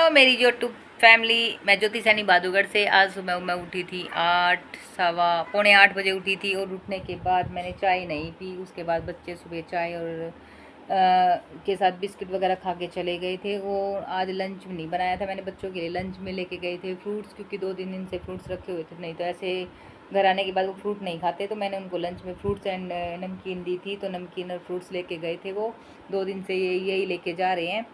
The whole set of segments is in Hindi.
हेलो मेरी यूट्यूब फैमिली। मैं ज्योति सैनी बादूगढ़ से। आज सुबह मैं उठी थी 8 सवा पौने 8 बजे उठी थी और उठने के बाद मैंने चाय नहीं पी। उसके बाद बच्चे सुबह चाय और के साथ बिस्किट वगैरह खा के चले गए थे। वो आज लंच नहीं बनाया था मैंने बच्चों के लिए। लंच में लेके गए थे फ्रूट्स, क्योंकि 2 दिन से फ्रूट्स रखे हुए थे, नहीं तो ऐसे घर आने के बाद वो फ्रूट नहीं खाते। तो मैंने उनको लंच में फ्रूट्स एंड नमकीन दी थी, तो नमकीन और फ्रूट्स लेके गए थे। वो 2 दिन से यही लेके जा रहे हैं।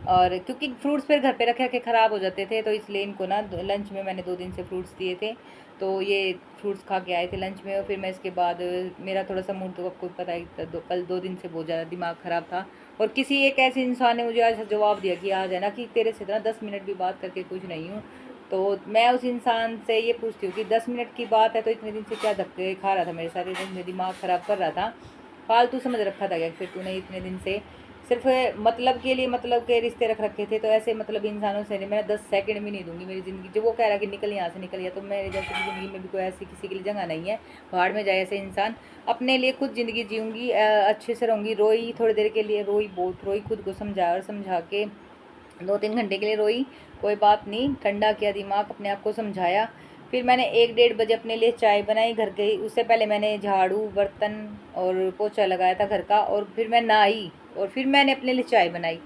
और क्योंकि फ्रूट्स फिर घर पे रखे रखे ख़राब हो जाते थे, तो इसलिए इनको ना लंच में मैंने 2 दिन से फ्रूट्स दिए थे। तो ये फ्रूट्स खा के आए थे लंच में। और फिर मैं इसके बाद मेरा थोड़ा सा मूड तो आपको पता है, कल 2 दिन से बहुत ज़्यादा दिमाग ख़राब था। और किसी एक ऐसे इंसान ने मुझे आज जवाब दिया कि आज है ना कि तेरे से ना 10 मिनट भी बात करके खुश नहीं हूँ। तो मैं उस इंसान से ये पूछती हूँ कि 10 मिनट की बात है, तो इतने दिन से क्या धक्के खा रहा था मेरे सारे दिन में, दिमाग ख़राब कर रहा था, फालतू समझ रखा था क्या फिर तूने इतने दिन से सिर्फ मतलब के लिए मतलब के रिश्ते रख रखे थे। तो ऐसे मतलब इंसानों से नहीं, मैं 10 सेकंड भी नहीं दूंगी मेरी ज़िंदगी। जो वो कह रहा है कि निकल यहाँ से निकल गया, तो मेरे जैसे की ज़िंदगी में भी कोई ऐसी किसी के लिए जगह नहीं है। बाहर में जाए ऐसे इंसान। अपने लिए खुद ज़िंदगी जीऊँगी, अच्छे से रहूँगी। रोई थोड़ी देर के लिए, रोई बहुत रोई, खुद को समझा और समझा के 2-3 घंटे के लिए रोई, कोई बात नहीं, ठंडा किया दिमाग, अपने आप को समझाया। फिर मैंने 1-1:30 बजे अपने लिए चाय बनाई घर गई। उससे पहले मैंने झाड़ू बर्तन और पोछा लगाया था घर का, और फिर मैं नहाई और फिर मैंने अपने लिए चाय बनाई।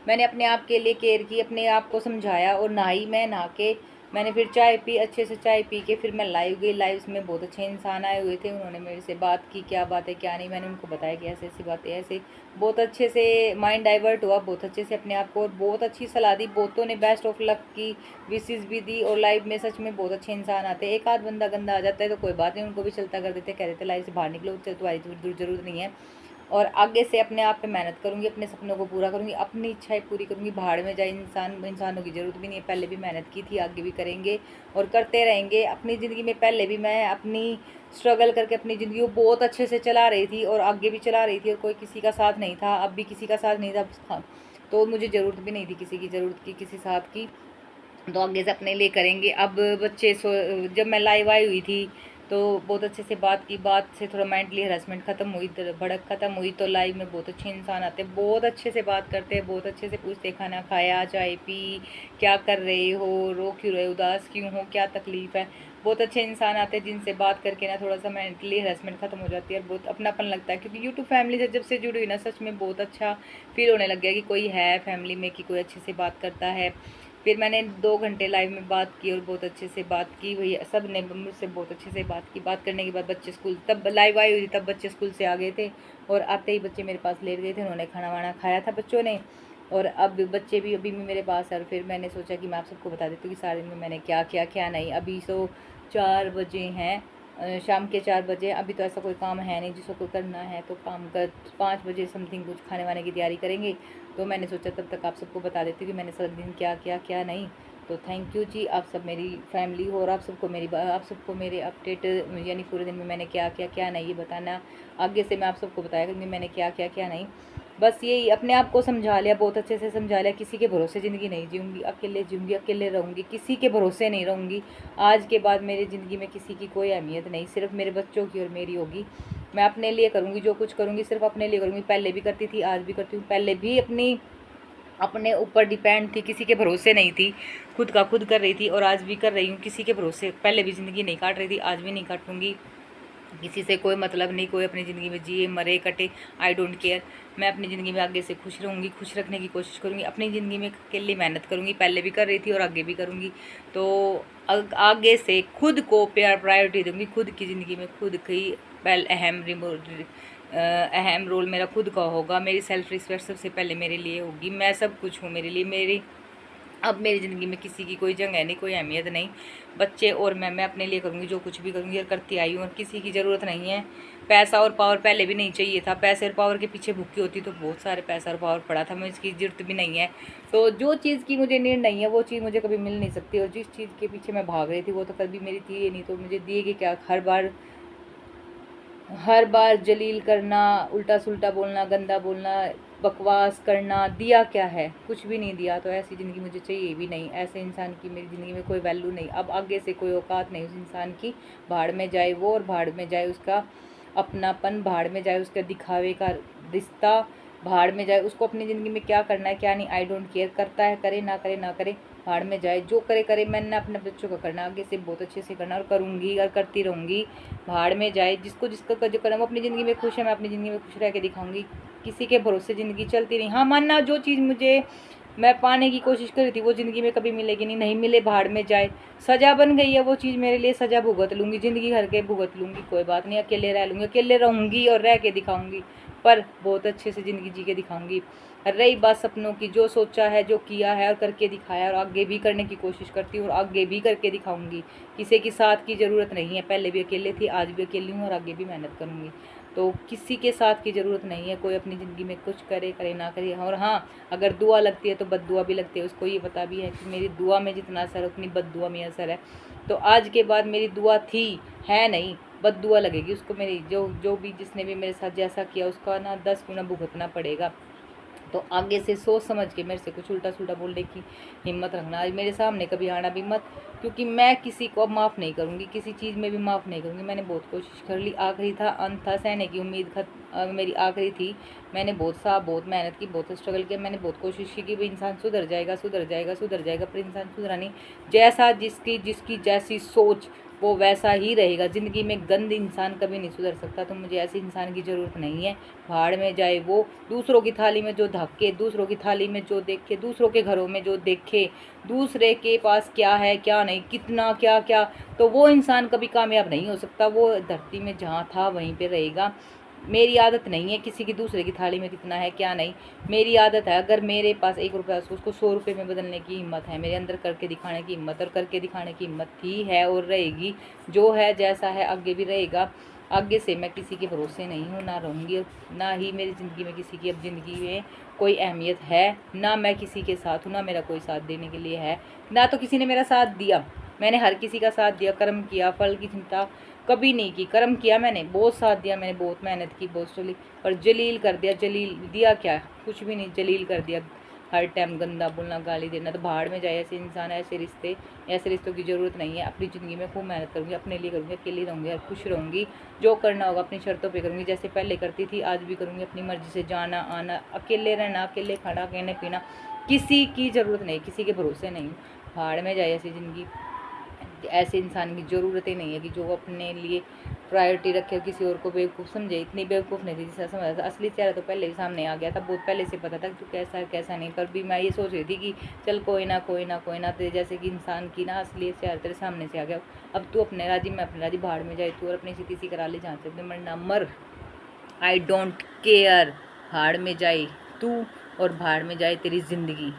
मैंने अपने आप के लिए केयर की, अपने आप को समझाया और नहाई। मैं नहा के मैंने फिर चाय पी, अच्छे से चाय पी के फिर मैं लाइव गई। लाइव में बहुत अच्छे इंसान आए हुए थे, उन्होंने मेरे से बात की, क्या बात है क्या नहीं। मैंने उनको बताया कि ऐसे ऐसी बातें, ऐसे बहुत अच्छे से माइंड डाइवर्ट हुआ, बहुत अच्छे से अपने आप को, और बहुत अच्छी सलाह दी। बहुतों ने बेस्ट ऑफ लक की विशेज़ भी दी। और लाइव में सच में बहुत अच्छे इंसान आते हैं। एक आध बंदा गंदा आ जाता है तो कोई बात नहीं, उनको भी चलता कर देते, कह देते लाइव से बाहर निकलो, तुम्हारी ज़रूरत नहीं है। और आगे से अपने आप पे मेहनत करूँगी, अपने सपनों को पूरा करूँगी, अपनी इच्छाएं पूरी करूँगी। भाड़ में जाए इंसानों की ज़रूरत भी नहीं है। पहले भी मेहनत की थी, आगे भी करेंगे और करते रहेंगे। अपनी ज़िंदगी में पहले भी मैं अपनी स्ट्रगल करके अपनी ज़िंदगी को बहुत अच्छे से चला रही थी और आगे भी चला रही थी, और कोई किसी का साथ नहीं था। अब भी किसी का साथ नहीं था, तो मुझे ज़रूरत भी नहीं थी किसी की, ज़रूरत की किसी साथ की। तो आगे से अपने लिए करेंगे। अब बच्चे जब मैं लाइव आई हुई थी तो बहुत अच्छे से बात की, बात से थोड़ा मेंटली हरासमेंट ख़त्म हुई, भड़क ख़त्म हुई। तो लाइव में बहुत अच्छे इंसान आते हैं, बहुत अच्छे से बात करते हैं, बहुत अच्छे से पूछते, खाना खाया, चाय पी, क्या कर रहे हो, रो क्यों रहे, उदास क्यों हो, क्या तकलीफ़ है। बहुत अच्छे इंसान आते हैं जिनसे बात करके ना थोड़ा सा मेंटली हरासमेंट ख़त्म हो जाती है और बहुत अपनापन लगता है। क्योंकि यूट्यूब फैमिली से जब से जुड़ी हुई ना, सच में बहुत अच्छा फील होने लग गया कि कोई है फैमिली में, कि कोई अच्छे से बात करता है। फिर मैंने 2 घंटे लाइव में बात की और बहुत अच्छे से बात की। भैया सब ने मुझसे बहुत अच्छे से बात की। बात करने के बाद बच्चे स्कूल, तब लाइव आई हुई थी तब बच्चे स्कूल से आ गए थे, और आते ही बच्चे मेरे पास लेट गए थे। उन्होंने खाना वाना खाया था बच्चों ने, और अब बच्चे भी अभी भी मेरे पास है। और फिर मैंने सोचा कि मैं आप सबको बता देती हूँ कि सारे दिन में मैंने क्या किया क्या नहीं। अभी 4 बजे हैं, शाम के 4 बजे। अभी तो ऐसा कोई काम है नहीं जिसको कोई करना है, तो काम कर 5 बजे समथिंग कुछ खाने वाने की तैयारी करेंगे। तो मैंने सोचा तब तक आप सबको बता देती हूँ कि मैंने सारा दिन क्या किया क्या नहीं। तो थैंक यू जी, आप सब मेरी फैमिली हो, और आप सबको मेरे अपडेट, यानी पूरे दिन में मैंने क्या किया क्या नहीं ये बताना। आगे से मैं आप सबको बताया करूँगी मैंने क्या किया क्या नहीं। बस यही, अपने आप को समझा लिया, बहुत अच्छे से समझा लिया। किसी के भरोसे ज़िंदगी नहीं जीऊँगी, अकेले रहूँगी, किसी के भरोसे नहीं रहूँगी। आज के बाद मेरी ज़िंदगी में किसी की कोई अहमियत नहीं, सिर्फ मेरे बच्चों की और मेरी होगी। मैं अपने लिए करूँगी, जो कुछ करूँगी सिर्फ अपने लिए करूँगी। पहले भी करती थी, आज भी करती हूँ। पहले भी अपने ऊपर डिपेंड थी, किसी के भरोसे नहीं थी, खुद का खुद कर रही थी, और आज भी कर रही हूँ। किसी के भरोसे पहले भी ज़िंदगी नहीं काट रही थी, आज भी नहीं काटूँगी। किसी से कोई मतलब नहीं, कोई अपनी ज़िंदगी में जिए मरे कटे, आई डोंट केयर। मैं अपनी ज़िंदगी में आगे से खुश रहूँगी, खुश रखने की कोशिश करूँगी। अपनी ज़िंदगी में के लिए मेहनत करूँगी, पहले भी कर रही थी और आगे भी करूँगी। तो आगे से खुद को प्रायोरिटी दूँगी, खुद की ज़िंदगी में खुद की अहम रोल मेरा खुद का होगा। मेरी सेल्फ रिस्पेक्ट सबसे पहले मेरे लिए होगी। मैं सब कुछ हूँ मेरे लिए। अब मेरी ज़िंदगी में किसी की कोई जगह नहीं, कोई अहमियत नहीं। बच्चे और मैं अपने लिए करूँगी, जो कुछ भी करूँगी और करती आई हूँ, और किसी की ज़रूरत नहीं है। पैसा और पावर पहले भी नहीं चाहिए था, पैसे और पावर के पीछे भूखी होती तो बहुत सारे पैसा और पावर पड़ा था, मुझे इसकी ज़रूरत भी नहीं है। तो जो चीज़ की मुझे नीड नहीं है वो चीज़ मुझे कभी मिल नहीं सकती, और जिस चीज़ के पीछे मैं भाग रही थी वो तो कभी मेरी थी ही नहीं, तो मुझे दिएगी क्या। हर बार जलील करना, उल्टा सुल्टा बोलना, गंदा बोलना, बकवास करना, दिया क्या है, कुछ भी नहीं दिया। तो ऐसी ज़िंदगी मुझे चाहिए भी नहीं। ऐसे इंसान की मेरी ज़िंदगी में कोई वैल्यू नहीं। अब आगे से कोई औकात नहीं उस इंसान की। भाड़ में जाए वो, और भाड़ में जाए उसका अपनापन, भाड़ में जाए उसका दिखावे का रिश्ता। भाड़ में जाए। उसको अपनी ज़िंदगी में क्या करना है क्या नहीं, आई डोंट केयर, करता है करे ना करे ना करे, भाड़ में जाए, जो करे करे। मैंने अपने बच्चों का करना आगे से बहुत अच्छे से करना और करूँगी और करती रहूँगी। भाड़ में जाए, जिसको जिसका जो करना, वो अपनी ज़िंदगी में खुश है, मैं अपनी ज़िंदगी में खुश रह के दिखाऊँगी। किसी के भरोसे ज़िंदगी चलती नहीं। हाँ, मानना जो चीज़ मुझे मैं पाने की कोशिश कर रही थी वो ज़िंदगी में कभी मिलेगी नहीं, नहीं मिले भाड़ में जाए। सज़ा बन गई है वो चीज़ मेरे लिए, सज़ा भुगत लूँगी, ज़िंदगी भर के भुगत लूँगी, कोई बात नहीं, अकेले रह लूँगी, अकेले रहूँगी और रह के दिखाऊँगी, पर बहुत अच्छे से ज़िंदगी जी के दिखाऊँगी। रही बात सपनों की, जो सोचा है, जो किया है और करके दिखाया और आगे भी करने की कोशिश करती हूँ और आगे भी करके दिखाऊँगी। किसी की साथ की ज़रूरत नहीं है, पहले भी अकेले थी, आज भी अकेली हूँ और आगे भी मेहनत करूँगी। तो किसी के साथ की ज़रूरत नहीं है, कोई अपनी ज़िंदगी में कुछ करे करे ना करे। और हाँ, अगर दुआ लगती है तो बद्दुआ भी लगती है, उसको ये पता भी है कि मेरी दुआ में जितना असर है उतनी बद्दुआ में असर है। तो आज के बाद मेरी दुआ थी, है नहीं, बद्दुआ लगेगी उसको मेरी। जो भी जिसने भी मेरे साथ जैसा किया उसका ना 10 गुना भुगतना पड़ेगा। तो आगे से सोच समझ के मेरे से कुछ उल्टा सुल्टा बोलने की हिम्मत रखना, आज मेरे सामने कभी आना भी मत, क्योंकि मैं किसी को अब माफ़ नहीं करूँगी, किसी चीज़ में भी माफ़ नहीं करूँगी। मैंने बहुत कोशिश कर ली, आखिरी था, अंत था, सहने की उम्मीद मेरी आखिरी थी। मैंने बहुत मेहनत की, बहुत स्ट्रगल किया, मैंने बहुत कोशिश की कि भाई इंसान सुधर जाएगा सुधर जाएगा सुधर जाएगा, पर इंसान सुधरा नहीं। जैसा जिसकी जिसकी जैसी सोच वो वैसा ही रहेगा। ज़िंदगी में गंद इंसान कभी नहीं सुधर सकता, तो मुझे ऐसे इंसान की ज़रूरत नहीं है। भाड़ में जाए वो, दूसरों की थाली में जो धक्के, दूसरों की थाली में जो देखे, दूसरों के घरों में जो देखे, दूसरे के पास क्या है क्या नहीं, कितना क्या क्या, तो वो इंसान कभी कामयाब नहीं हो सकता। वो धरती में जहाँ था वहीं पे रहेगा। मेरी आदत नहीं है किसी की दूसरे की थाली में कितना है क्या नहीं। मेरी आदत है, अगर मेरे पास 1 रुपया उसको 100 रुपये में बदलने की हिम्मत है, मेरे अंदर करके दिखाने की हिम्मत, और करके दिखाने की हिम्मत थी, है और रहेगी। जो है जैसा है आगे भी रहेगा। आगे से मैं किसी के भरोसे नहीं हूँ, ना रहूँगी, ना ही मेरी ज़िंदगी में किसी की अब ज़िंदगी में कोई अहमियत है, ना मैं किसी के साथ हूँ, ना मेरा कोई साथ देने के लिए है, ना तो किसी ने मेरा साथ दिया। मैंने हर किसी का साथ दिया, कर्म किया, फल की चिंता कभी नहीं की। कर्म किया मैंने, बहुत साथ दिया मैंने, बहुत मेहनत की, बहुत चली, पर जलील कर दिया। जलील दिया क्या, कुछ भी नहीं, जलील कर दिया। हर टाइम गंदा बोलना, गाली देना, तो भाड़ में जाए ऐसे इंसान, ऐसे रिश्ते। ऐसे रिश्तों की ज़रूरत नहीं है। अपनी ज़िंदगी में खूब मेहनत करूँगी, अपने लिए करूँगी, अकेली रहूँगी और खुश रहूँगी। जो करना होगा अपनी शर्तों पे करूँगी, जैसे पहले करती थी आज भी करूँगी, अपनी मर्ज़ी से जाना आना, अकेले रहना, अकेले खाना, अकेले पीना, किसी की ज़रूरत नहीं, किसी के भरोसे नहीं। भाड़ में जाए ऐसी ज़िंदगी। ऐसे इंसान की ज़रूरत ही नहीं है कि जो अपने लिए प्रायोरिटी रखे और किसी और को बेवकूफ़ समझे। इतनी बेवकूफ़ नहीं थी जिससे समझा था। असली चेहरा तो पहले ही सामने आ गया था, बहुत पहले से पता था कि तू कैसा है कैसा नहीं। पर भी मैं ये सोच रही थी कि चल कोई ना कोई ना कोई ना, तेरे जैसे कि इंसान की ना असली चेहरा तेरे सामने से आ गया। अब तू अपने राजी, मैं अपने राजी, भाड़ में जाए तू और अपनी सीधी सी करा ले, जहाँ से मरना मर, आई डोंट केयर। भाड़ में जाए तू और भाड़ में जाए तेरी ज़िंदगी।